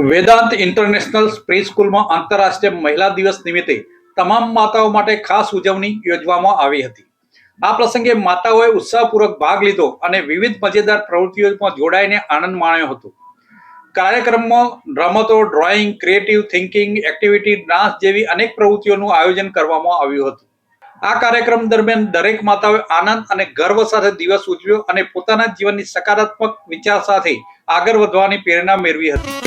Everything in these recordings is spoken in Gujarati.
વેદાંત ઇન્ટરનેશનલ પ્રી સ્કૂલમાં આંતરરાષ્ટ્રીય મહિલા દિવસ નિમિત્તે તમામ માતાઓ માટે ખાસ ઉજવણી યોજવામાં આવી હતી। આ પ્રસંગે માતાઓએ ઉત્સાહપૂર્વક ભાગ લીધો અને વિવિધ મજેદાર પ્રવૃત્તિઓમાં જોડાઈને આનંદ માણ્યો હતો। કાર્યક્રમમાં રમતો, drawing, creative thinking activity, dance જેવી અનેક પ્રવૃત્તિઓનું આયોજન કરવામાં આવ્યું હતું। આ કાર્યક્રમ દરમિયાન દરેક માતાઓએ આનંદ અને ગર્વ સાથે દિવસ ઉજવ્યો અને પોતાના જીવનની સકારાત્મક વિચાર સાથે આગળ વધવાની પ્રેરણા મેળવી હતી।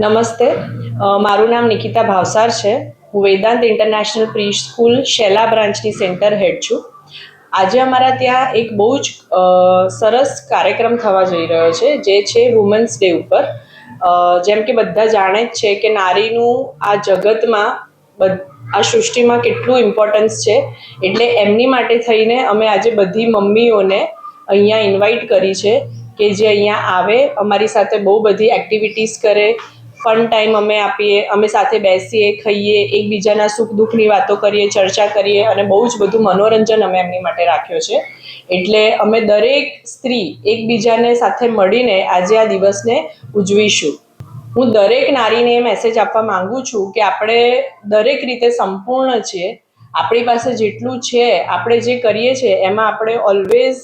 નમસ્તે, મારું નામ નિકિતા ભાવસાર છે। હું વેદાંત ઇન્ટરનેશનલ પ્રી સ્કૂલ શેલા બ્રાન્ચની સેન્ટર હેડ છું। આજે અમારા ત્યાં એક બહુ જ સરસ કાર્યક્રમ થવા જઈ રહ્યો છે, જે છે વુમન્સ ડે ઉપર। જેમ કે બધા જાણે જ છે કે નારીનું આ જગતમાં, આ સૃષ્ટિમાં કેટલું ઇમ્પોર્ટન્સ છે, એટલે એમની માટે થઈને અમે આજે બધી મમ્મીઓને અહીંયા ઇન્વાઇટ કરી છે કે જે અહીંયા આવે, અમારી સાથે બહુ બધી એક્ટિવિટીઝ કરે, ફન ટાઈમ અમે આપીએ, અમે સાથે બેસીએ, ખાઈએ, એકબીજાના સુખ દુઃખની વાતો કરીએ, ચર્ચા કરીએ અને બહુ જ બધું મનોરંજન અમે એમની માટે રાખ્યો છે। એટલે અમે દરેક સ્ત્રી એકબીજાને સાથે મળીને આજે આ દિવસને ઉજવીશું। હું દરેક નારીને એ મેસેજ આપવા માંગુ છું કે આપણે દરેક રીતે સંપૂર્ણ છીએ। આપણી પાસે જેટલું છે, આપણે જે કરીએ છીએ એમાં આપણે ઓલવેઝ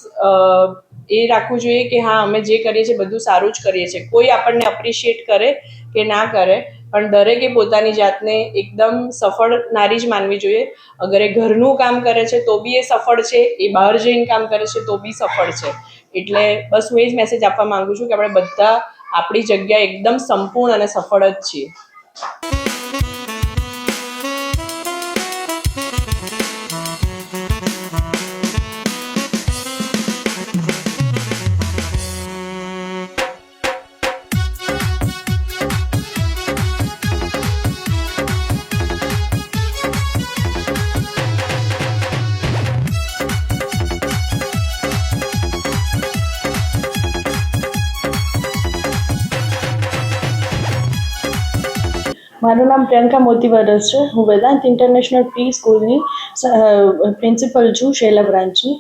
એ રાખવું જોઈએ કે હા, અમે જે કરીએ છીએ બધું સારું જ કરીએ છીએ। કોઈ આપણને અપ્રિશિએટ કરે કે ના કરે, પણ દરેકે પોતાની જાતને એકદમ સફળ નારી જ માનવી જોઈએ। અગર એ ઘરનું કામ કરે છે તો બી એ સફળ છે, એ બહાર જઈને કામ કરે છે તો બી સફળ છે। એટલે બસ હું એ જ મેસેજ આપવા માંગુ છું કે આપણે બધા આપણી જગ્યાએ એકદમ સંપૂર્ણ અને સફળ જ છીએ। મારું નામ પ્રિયંકા મોતી વરસ છે। હું વેદાંત ઇન્ટરનેશનલ પ્રી સ્કૂલની પ્રિન્સિપલ છું, શેલા બ્રાન્ચની।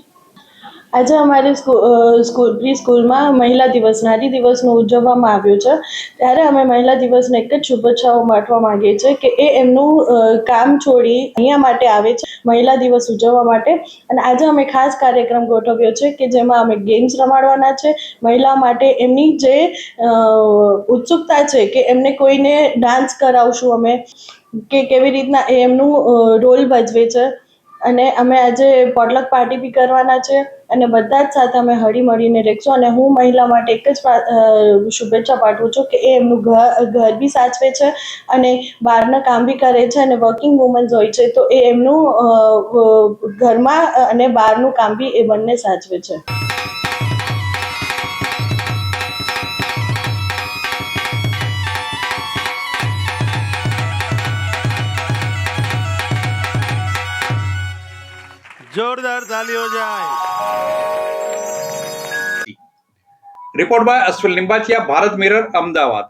આજે અમારી પ્રી સ્કૂલમાં મહિલા દિવસ, નારી દિવસનું ઉજવવામાં આવ્યું છે। ત્યારે અમે મહિલા દિવસને એક જ શુભેચ્છાઓ પાઠવવા માંગીએ છીએ કે એ એમનું કામ છોડી અહીંયા માટે આવે છે, મહિલા દિવસ ઉજવવા માટે। અને આજે અમે ખાસ કાર્યક્રમ ગોઠવ્યો છે કે જેમાં અમે ગેમ્સ રમાડવાના છે મહિલા માટે। એમની જે ઉત્સુકતા છે કે એમને કોઈને ડાન્સ કરાવશું અમે, કે કેવી રીતના એ એમનું રોલ ભજવે છે। અને અમે આજે પોટલક પાર્ટી બી કરવાના છે અને બધા જ સાથે અમે હળી મળીને રહેશું। અને હું મહિલા માટે એક જ શુભેચ્છા પાઠવું છું કે એ એમનું ઘર બી સાચવે છે અને બહારના કામ બી કરે છે, અને વર્કિંગ વુમન્સ હોય છે તો એ એમનું ઘરમાં અને બહારનું કામ બી એ બંને સાચવે છે। जोरदार तालियों जाए। Report by Ashwin Limbachiya, Bharat mirror, Ahmedabad.